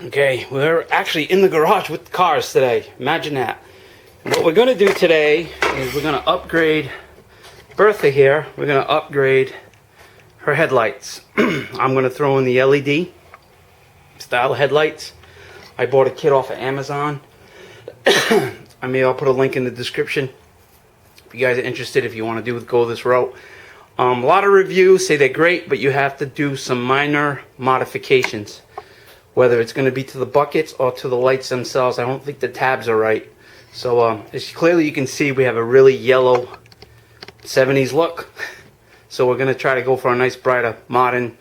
Okay, we're actually in the garage with the cars today. Imagine that. And what we're going to do today is we're going to upgrade Bertha here. We're going to upgrade her headlights. I'm going to throw in the LED style headlights. I bought a kit off of Amazon. I'll put a link in the description if you guys are interested, if you want to go this route. A lot of reviews say they're great, but you have to do some minor modifications. Whether it's going to be to the buckets or to the lights themselves. I don't think the tabs are right. So as clearly you can see, we have a really yellow 70s look. So we're going to try to go for a nice brighter, modern,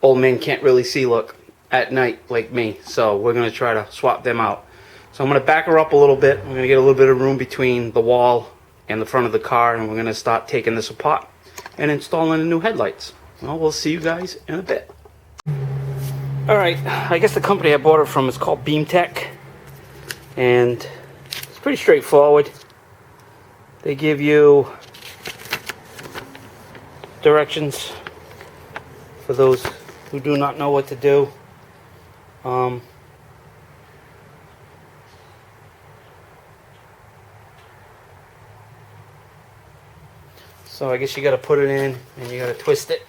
old man can't really see look at night like me. So we're going to try to swap them out. So I'm going to back her up a little bit. We're going to get a little bit of room between the wall and the front of the car. And we're going to start taking this apart and installing the new headlights. Well, we'll see you guys in a bit. Alright, I guess the company I bought it from is called BeamTech, and it's pretty straightforward. They give you directions for those who do not know what to do. So I guess you got to put it in and you got to twist it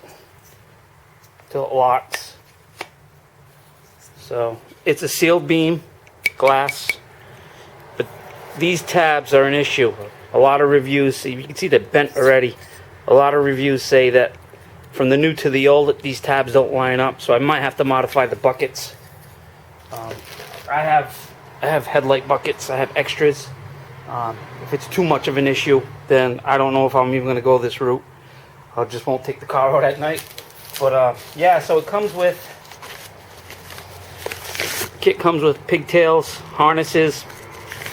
till it locks. So it's a sealed beam, glass, but these tabs are an issue. A lot of reviews, you can see they're bent already. A lot of reviews say that from the new to the old, these tabs don't line up. So I might have to modify the buckets. I have headlight buckets. I have extras. If it's too much of an issue, then I don't know if I'm even going to go this route. I just won't take the car out at night. But yeah, so it comes with. Kit comes with pigtails, harnesses.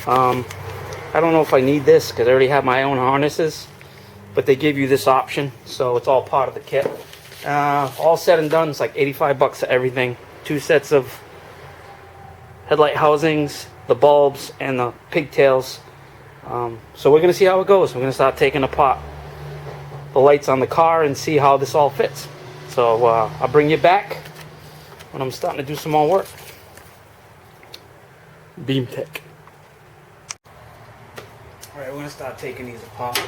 I don't know if I need this because I already have my own harnesses, but they give you this option, so it's all part of the kit. All said and done, it's like 85 bucks for everything. 2 sets of headlight housings, the bulbs, and the pigtails. So we're gonna see how it goes. We're gonna start taking apart the lights on the car and see how this all fits. So I'll bring you back when I'm starting to do some more work. BeamTech. Alright, we're going to start taking these apart.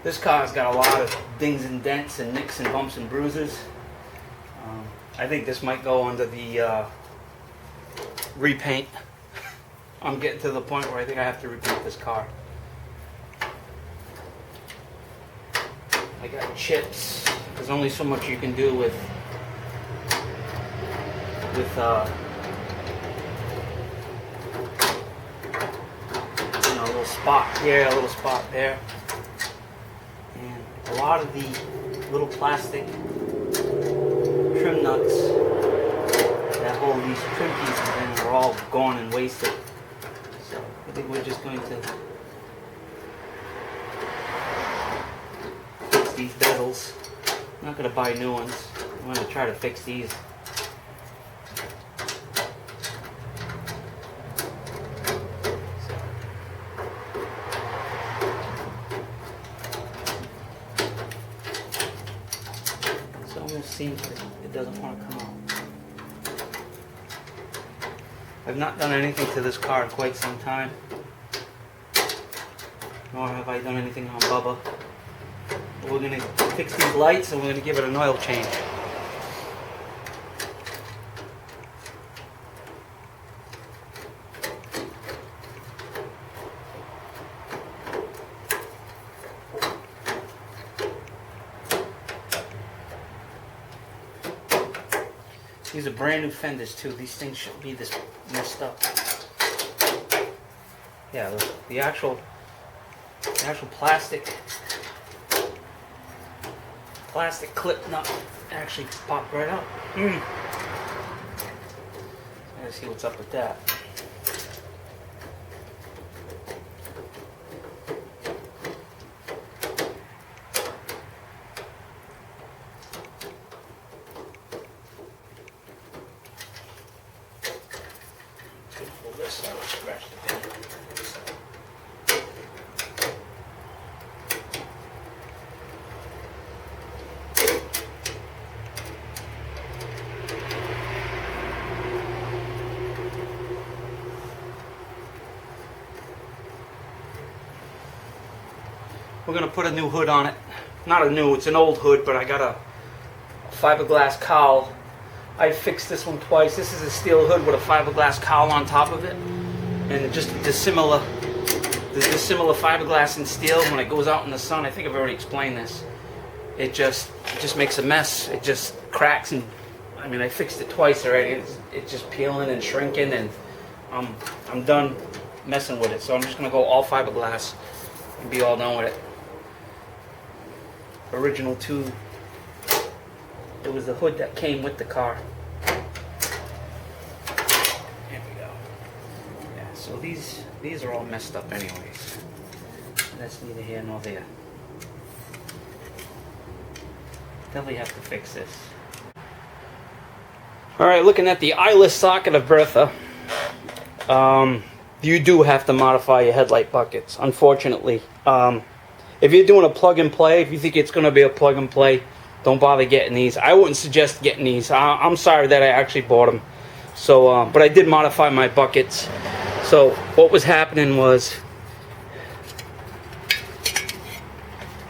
This car's got a lot of dings and dents and nicks and bumps and bruises. I think this might go under the repaint. I'm getting to the point where I think I have to repaint this car. I got chips. There's only so much you can do with a little spot here, a little spot there, and a lot of the little plastic trim nuts that hold these trim pieces in are all gone and wasted. So I think we're just going to fix these bezels. I'm not going to buy new ones. I'm going to try to fix these. Seems like it doesn't want to come out. I've not done anything to this car in quite some time, nor have I done anything on Bubba. But we're going to fix these lights and we're going to give it an oil change. These are brand new fenders too. These things shouldn't be this messed up. Yeah, the actual plastic clip nut actually popped right out. Let's see what's up with that. This I will scratch the pin. we're gonna put a new hood on it. Not a new, it's an old hood, but I got a fiberglass cowl. I fixed this one twice. This is a steel hood with a fiberglass cowl on top of it, and just dissimilar. There's dissimilar fiberglass and steel. When it goes out in the sun, I think I've already explained this. It just makes a mess. It just cracks, and I mean I fixed it twice already. It's just peeling and shrinking, and I'm done messing with it. So I'm just gonna go all fiberglass and be all done with it. Original tube. It was the hood that came with the car. There we go. Yeah, so these are all messed up anyways. That's neither here nor there. Definitely have to fix this. Alright, looking at the eyeless socket of Bertha. You do have to modify your headlight buckets, unfortunately. If you're doing a plug and play, if you think it's going to be a plug and play, don't bother getting these. I wouldn't suggest getting these. I'm sorry that I actually bought them. So, but I did modify my buckets. So what was happening was,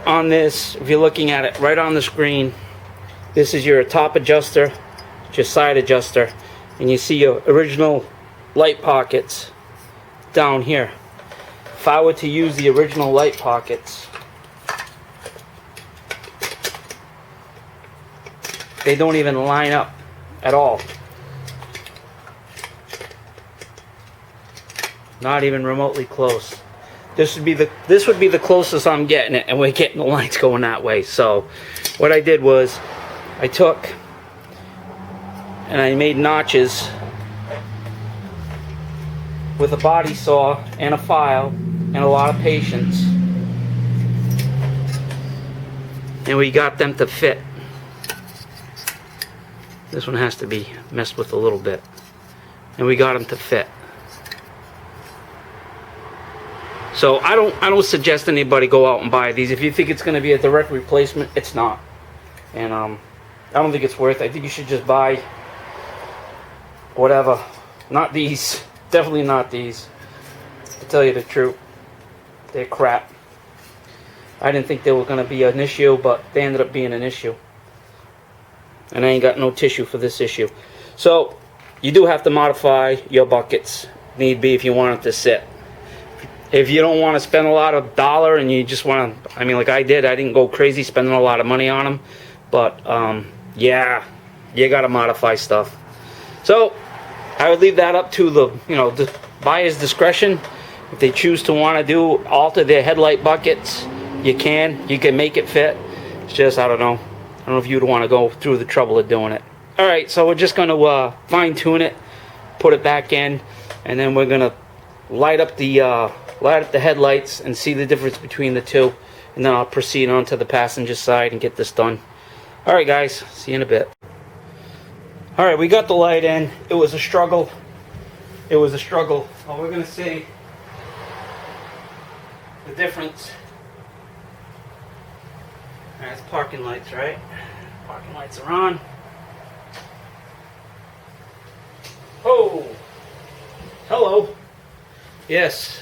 on this, if you're looking at it right on the screen, this is your top adjuster, your side adjuster, and you see your original light pockets down here. If I were to use the original light pockets, they don't even line up at all. Not even remotely close. This would be the closest I'm getting it, and we're getting the lines going that way. So what I did was I took and I made notches with a body saw and a file and a lot of patience, and we got them to fit. This one has to be messed with a little bit, and we got them to fit. So I don't suggest anybody go out and buy these. If you think it's going to be a direct replacement, it's not. And I don't think it's worth it. I think you should just buy whatever. Not these. Definitely not these. To tell you the truth, they're crap. I didn't think they were going to be an issue, but they ended up being an issue. And I ain't got no tissue for this issue. So you do have to modify your buckets, need be, if you want it to sit. If you don't want to spend a lot of dollar and you just want to, I mean, like I did, I didn't go crazy spending a lot of money on them. But yeah, you got to modify stuff. So I would leave that up to the buyer's discretion. If they choose to want to alter their headlight buckets, you can make it fit. It's just, I don't know if you'd want to go through the trouble of doing it. Alright, so we're just going to fine tune it, put it back in, and then we're going to light up the headlights and see the difference between the two, and then I'll proceed on to the passenger side and get this done. Alright guys, see you in a bit. Alright, we got the light in. It was a struggle. Well, we're going to see the difference. Alright, it's parking lights, right? Parking lights are on. Oh! Hello. Yes.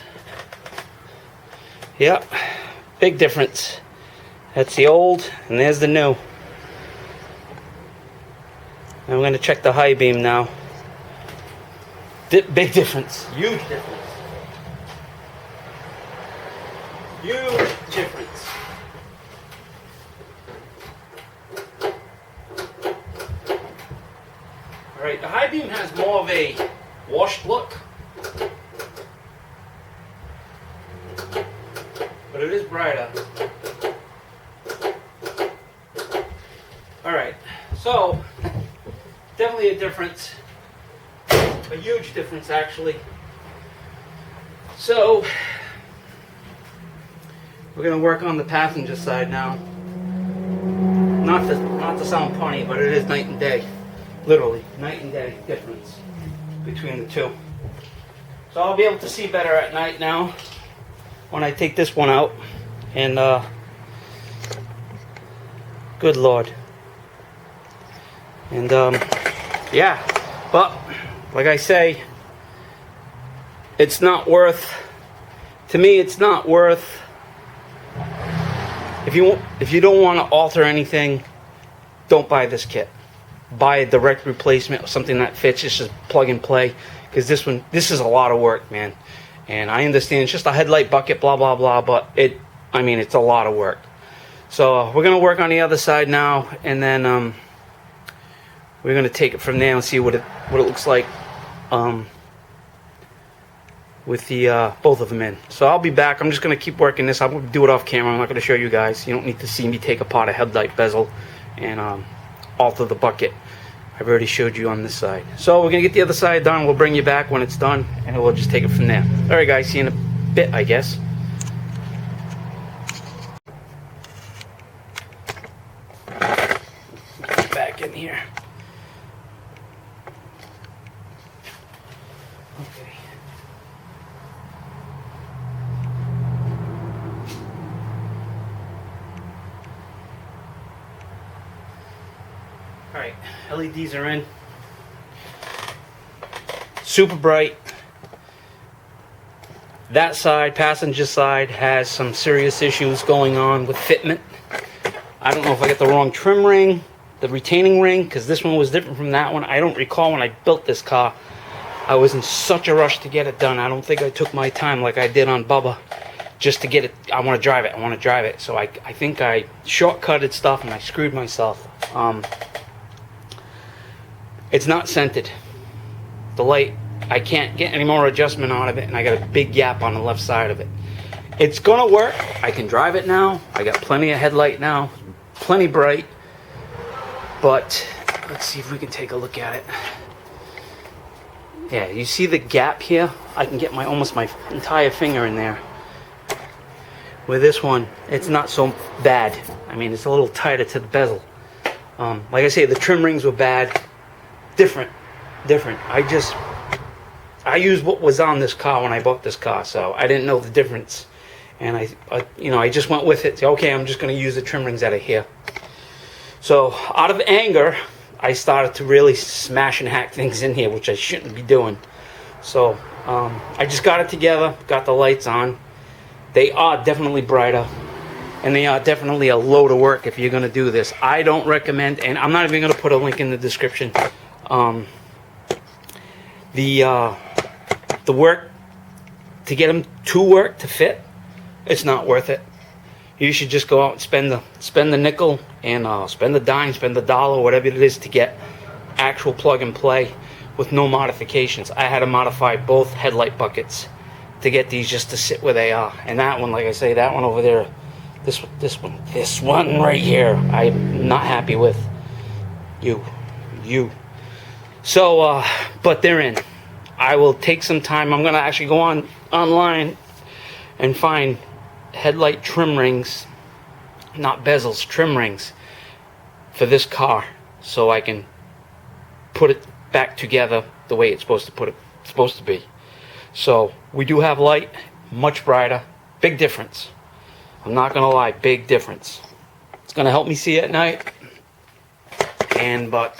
Yep. Big difference. That's the old, and there's the new. I'm going to check the high beam now. Big difference. Huge difference. Huge difference. Alright, the high beam has more of a washed look. But it is brighter. Alright, so definitely a difference. A huge difference, actually. So we're going to work on the passenger side now. Not to sound punny, but it is night and day. Literally, night and day difference between the two. So I'll be able to see better at night now when I take this one out. And good Lord. And yeah, but like I say, it's not worth, to me it's not worth If you don't want to alter anything, don't buy this kit. Buy a direct replacement or something that fits. It's just plug and play, because this is a lot of work, man. And I understand it's just a headlight bucket, blah blah blah, but it's a lot of work. So we're gonna work on the other side now, and then we're gonna take it from there and see what it looks like with the both of them in. So I'll be back. I'm just gonna keep working this. I'm gonna do it off camera. I'm not gonna show you guys. You don't need to see me take apart a headlight bezel and alter the bucket. I've already showed you on this side. So we're gonna get the other side done. We'll bring you back when it's done, and we'll just take it from there. All right, guys. See you in a bit, I guess. Back in here. Okay. All right, LEDs are in. Super bright. That side, passenger side, has some serious issues going on with fitment. I don't know if I got the wrong trim ring, the retaining ring, because this one was different from that one. I don't recall when I built this car. I was in such a rush to get it done. I don't think I took my time like I did on Bubba just to get it. I want to drive it. So I think I shortcutted stuff and I screwed myself. It's not scented. The light, I can't get any more adjustment out of it, and I got a big gap on the left side of it. It's gonna work. I can drive it now. I got plenty of headlight now, plenty bright. But let's see if we can take a look at it. Yeah, you see the gap here? I can get almost my entire finger in there. With this one, it's not so bad. I mean, it's a little tighter to the bezel. Like I say, the trim rings were bad. Different. I used what was on this car when I bought this car, so I didn't know the difference. And I just went with it. Okay, I'm just going to use the trim rings that are here. So out of anger, I started to really smash and hack things in here, which I shouldn't be doing. So I just got it together, got the lights on. They are definitely brighter, and they are definitely a load of work if you're going to do this. I don't recommend, and I'm not even going to put a link in the description. The work to get them to work to fit, it's not worth it. You should just go out and spend the nickel and spend the dime, spend the dollar, whatever it is, to get actual plug and play with no modifications. I had to modify both headlight buckets to get these just to sit where they are. And that one, like I say, that one over there, this one right here, I'm not happy with. You. So, but they're in. I will take some time. I'm gonna actually go online and find headlight trim rings, not bezels, trim rings for this car, so I can put it back together the way it's supposed to be. So we do have light, much brighter, big difference. I'm not gonna lie, big difference. It's gonna help me see at night. But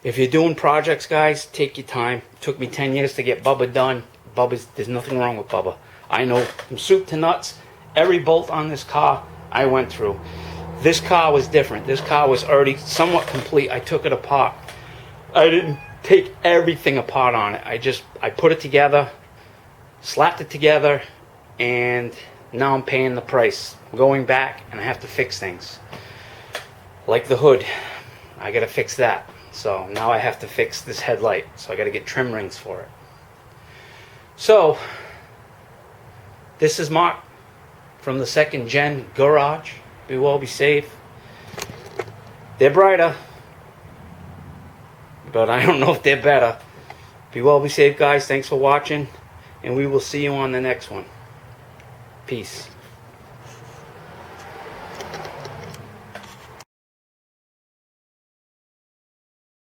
if you're doing projects, guys, take your time. It took me 10 years to get Bubba done. There's nothing wrong with Bubba. I know from soup to nuts. Every bolt on this car I went through. This car was different. This car was already somewhat complete. I took it apart. I didn't take everything apart on it. I put it together, slapped it together, and now I'm paying the price. I'm going back and I have to fix things. Like the hood, I gotta fix that. So now I have to fix this headlight. So I gotta get trim rings for it. So this is Mark from the 2nd Gen Garage. Be well, be safe. They're brighter, but I don't know if they're better. Be well, be safe, guys. Thanks for watching, and we will see you on the next one. Peace.